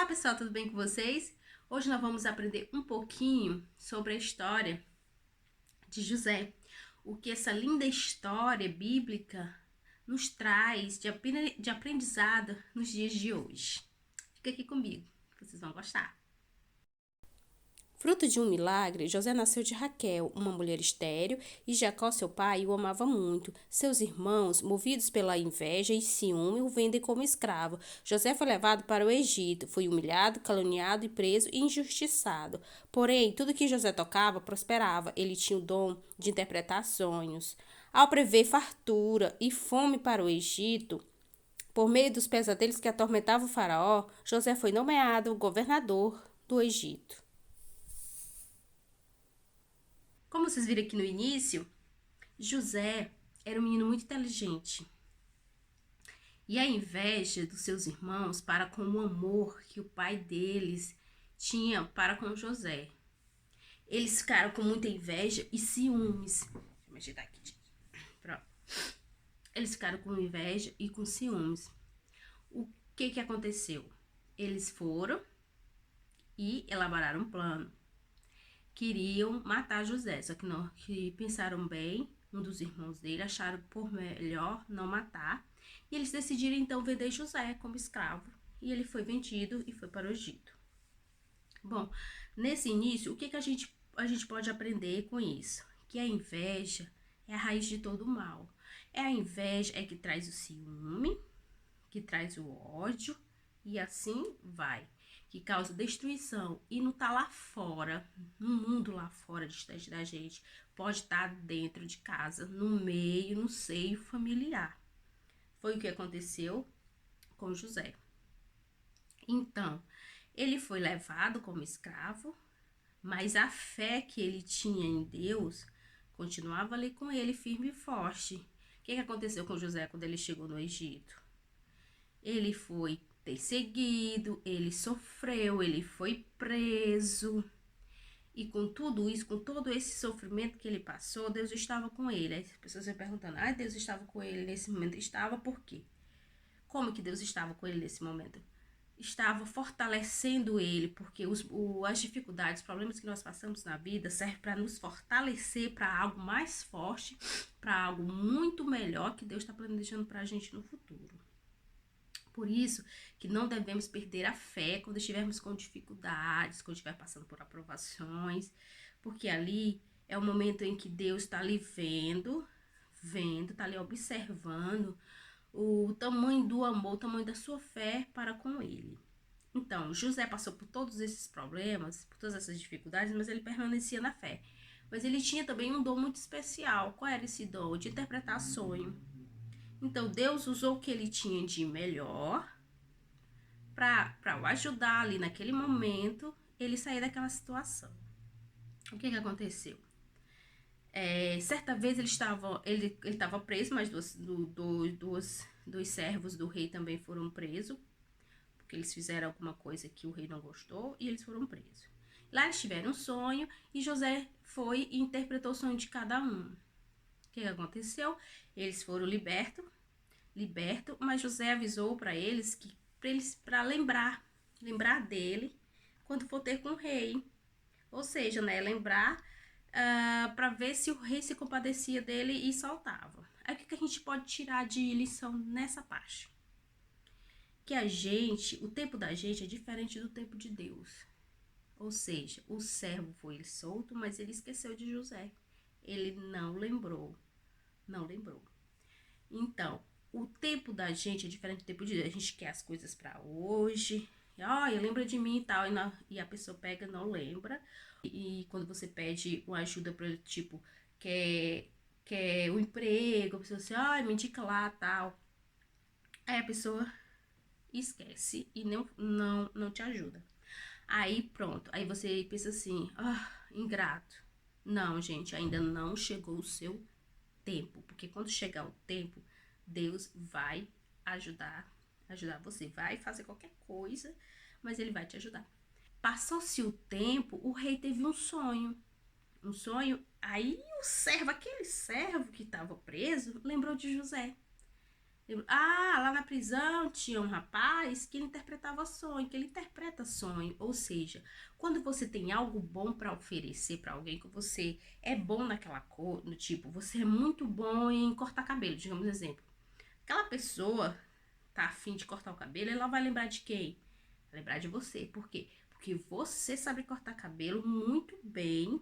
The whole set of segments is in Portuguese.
Olá pessoal, tudo bem com vocês? Hoje nós vamos aprender um pouquinho sobre a história de José. O que essa linda história bíblica nos traz de aprendizado nos dias de hoje. Fica aqui comigo, vocês vão gostar. Fruto de um milagre, José nasceu de Raquel, uma mulher estéril, e Jacó, seu pai, o amava muito. Seus irmãos, movidos pela inveja e ciúme, o vendem como escravo. José foi levado para o Egito, foi humilhado, caluniado e preso e injustiçado. Porém, tudo que José tocava prosperava. Ele tinha o dom de interpretar sonhos. Ao prever fartura e fome para o Egito, por meio dos pesadelos que atormentavam o faraó, José foi nomeado governador do Egito. Como vocês viram aqui no início, José era um menino muito inteligente. E a inveja dos seus irmãos para com o amor que o pai deles tinha para com José. Eles ficaram com muita inveja e ciúmes. Deixa eu ajeitar aqui, gente. Pronto. Eles ficaram com inveja e com ciúmes. O que aconteceu? Eles foram e elaboraram um plano. Queriam matar José, só que não, que pensaram bem, um dos irmãos dele acharam por melhor não matar, e eles decidiram então vender José como escravo, e ele foi vendido e foi para o Egito. Bom, nesse início, o que a gente pode aprender com isso? Que a inveja é a raiz de todo o mal. É a inveja que traz o ciúme, que traz o ódio, e assim vai, que causa destruição. E não tá lá fora, no mundo lá fora distante da gente, pode estar dentro de casa, no meio, no seio familiar. Foi o que aconteceu com José. Então, ele foi levado como escravo, mas a fé que ele tinha em Deus continuava ali com ele, firme e forte. O que aconteceu com José quando ele chegou no Egito? Ele foi perseguido, ele sofreu, ele foi preso. E com tudo isso, com todo esse sofrimento que ele passou, Deus estava com ele. Aí as pessoas vão perguntando, Deus estava com ele nesse momento. Estava por quê? Como que Deus estava com ele nesse momento? Estava fortalecendo ele, porque as dificuldades, os problemas que nós passamos na vida servem para nos fortalecer para algo mais forte, para algo muito melhor que Deus está planejando para a gente no futuro. Por isso que não devemos perder a fé quando estivermos com dificuldades, quando estiver passando por aprovações, porque ali é o momento em que Deus está ali vendo, está ali observando o tamanho do amor, o tamanho da sua fé para com ele. Então, José passou por todos esses problemas, por todas essas dificuldades, mas ele permanecia na fé. Mas ele tinha também um dom muito especial. Qual era esse dom? De interpretar sonho. Então, Deus usou o que ele tinha de melhor para o ajudar ali naquele momento, ele sair daquela situação. O que aconteceu? Certa vez ele estava preso, mas dois servos do rei também foram presos, porque eles fizeram alguma coisa que o rei não gostou e eles foram presos. Lá eles tiveram um sonho e José foi e interpretou o sonho de cada um. O que aconteceu? Eles foram libertos, mas José avisou para eles que para lembrar dele quando for ter com o rei. Ou seja, né, lembrar para ver se o rei se compadecia dele e soltava. Aí o que a gente pode tirar de lição nessa parte? Que o tempo da gente é diferente do tempo de Deus. Ou seja, o servo foi solto, mas ele esqueceu de José. Ele não lembrou. Então, o tempo da gente é diferente do tempo de Deus. A gente quer as coisas para hoje. Lembra de mim e tal. E a pessoa pega, não lembra. E quando você pede uma ajuda para ele, tipo, quer o emprego, a pessoa assim, me indica lá, tal. Aí a pessoa esquece e não te ajuda. Aí pronto. Aí você pensa assim, ingrato. Não, gente, ainda não chegou o seu tempo. Porque quando chegar o tempo, Deus vai ajudar você. Vai fazer qualquer coisa, mas ele vai te ajudar. Passou-se o tempo, o rei teve um sonho. Aí aquele servo que estava preso, lembrou de José. Lá na prisão tinha um rapaz que interpretava sonho, que ele interpreta sonho. Ou seja, quando você tem algo bom para oferecer para alguém, que você é bom naquela cor, no tipo, você é muito bom em cortar cabelo, digamos um exemplo. Aquela pessoa tá afim de cortar o cabelo, ela vai lembrar de quem? Vai lembrar de você. Por quê? Porque você sabe cortar cabelo muito bem,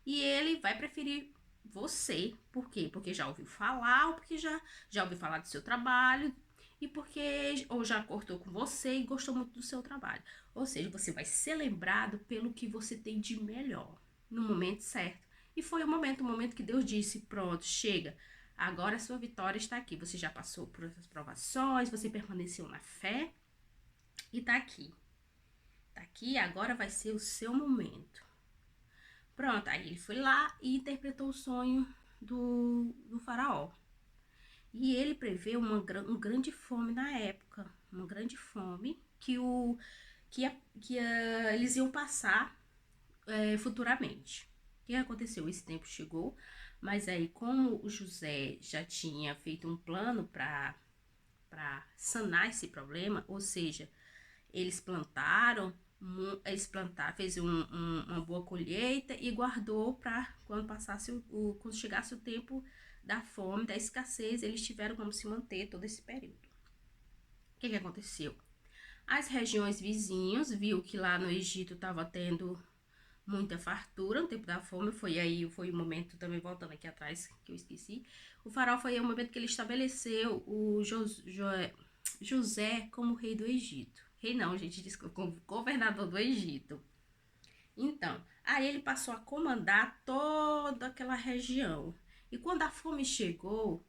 e ele vai preferir você. Por quê? Porque já ouviu falar, ou porque já ouviu falar do seu trabalho, e porque ou já cortou com você e gostou muito do seu trabalho. Ou seja, você vai ser lembrado pelo que você tem de melhor no momento certo. E foi o momento que Deus disse: pronto, chega. Agora a sua vitória está aqui. Você já passou por essas provações, você permaneceu na fé e está aqui. Está aqui, agora vai ser o seu momento. Pronto, aí ele foi lá e interpretou o sonho do faraó. E ele prevê um grande fome na época, uma grande fome que eles iam passar futuramente. O que aconteceu? Esse tempo chegou, mas aí como o José já tinha feito um plano para sanar esse problema, ou seja, eles plantaram, fez uma boa colheita e guardou para quando chegasse o tempo da fome, da escassez, eles tiveram como se manter todo esse período. O que aconteceu? As regiões vizinhas viu que lá no Egito estava tendo muita fartura no tempo da fome. Foi o momento, também voltando aqui atrás, que eu esqueci. O faraó foi o momento que ele estabeleceu o José como rei do Egito. Rei não, gente, desculpa, como governador do Egito. Então, aí ele passou a comandar toda aquela região. E quando a fome chegou,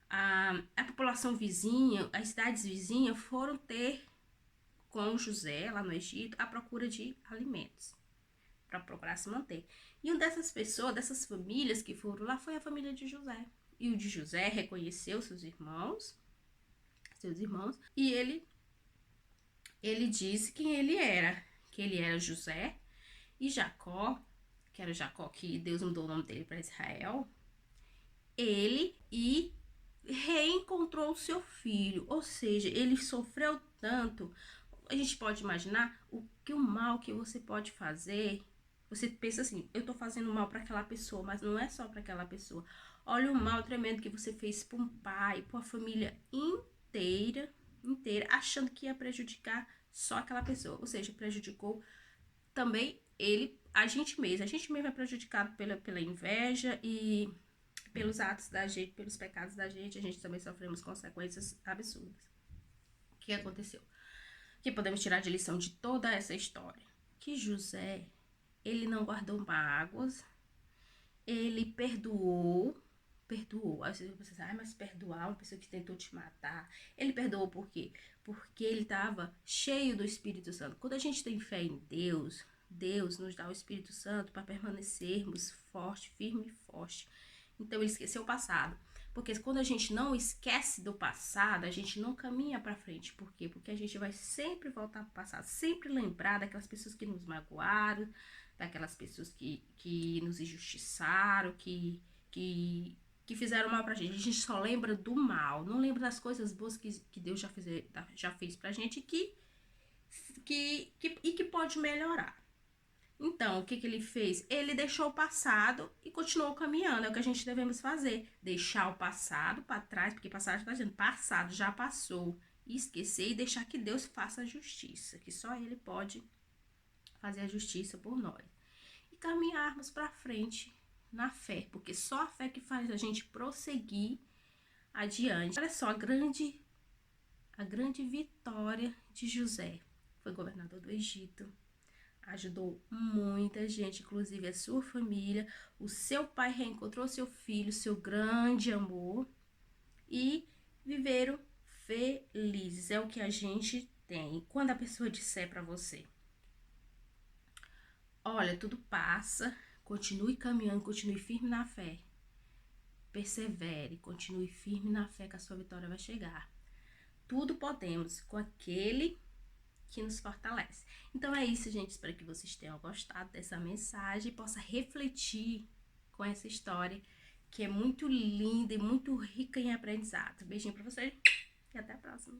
a população vizinha, as cidades vizinhas foram ter com José, lá no Egito, à procura de alimentos, para procurar se manter. E uma dessas pessoas, dessas famílias que foram lá, foi a família de José. E o de José reconheceu seus irmãos, e ele disse quem ele era, que ele era José, e Jacó, que era Jacó, que Deus mudou o nome dele para Israel, ele e reencontrou o seu filho. Ou seja, ele sofreu tanto. A gente pode imaginar o mal que você pode fazer. Você pensa assim: eu tô fazendo mal para aquela pessoa, mas não é só para aquela pessoa. Olha o mal tremendo que você fez para um pai, para a família inteira, achando que ia prejudicar só aquela pessoa. Ou seja, prejudicou também a gente mesmo é prejudicado pela inveja e pelos atos da gente, pelos pecados da gente. A gente também sofremos consequências absurdas. O que aconteceu? O que podemos tirar de lição de toda essa história? Que José, ele não guardou mágoas, ele perdoou. Aí você pensa, mas perdoar uma pessoa que tentou te matar. Ele perdoou por quê? Porque ele estava cheio do Espírito Santo. Quando a gente tem fé em Deus, Deus nos dá o Espírito Santo para permanecermos forte, firme e forte. Então ele esqueceu o passado. Porque quando a gente não esquece do passado, a gente não caminha para frente. Por quê? Porque a gente vai sempre voltar para o passado, sempre lembrar daquelas pessoas que nos magoaram, daquelas pessoas que nos injustiçaram, que fizeram mal pra gente. A gente só lembra do mal, não lembra das coisas boas que Deus já fez pra gente e que pode melhorar. Então, o que ele fez? Ele deixou o passado e continuou caminhando. É o que a gente devemos fazer. Deixar o passado para trás, porque passado está dizendo, passado já passou. E esquecer e deixar que Deus faça a justiça, que só Ele pode fazer a justiça por nós. E caminharmos para frente na fé, porque só a fé que faz a gente prosseguir adiante. Olha só a grande vitória de José. Foi governador do Egito, ajudou muita gente, inclusive a sua família. O seu pai reencontrou seu filho, seu grande amor, e viveram felizes. É o que a gente tem. Quando a pessoa disser para você: olha, tudo passa, continue caminhando, continue firme na fé. Persevere, continue firme na fé que a sua vitória vai chegar. Tudo podemos com aquele que nos fortalece. Então é isso, gente. Espero que vocês tenham gostado dessa mensagem e possa refletir com essa história que é muito linda e muito rica em aprendizado. Beijinho pra vocês e até a próxima.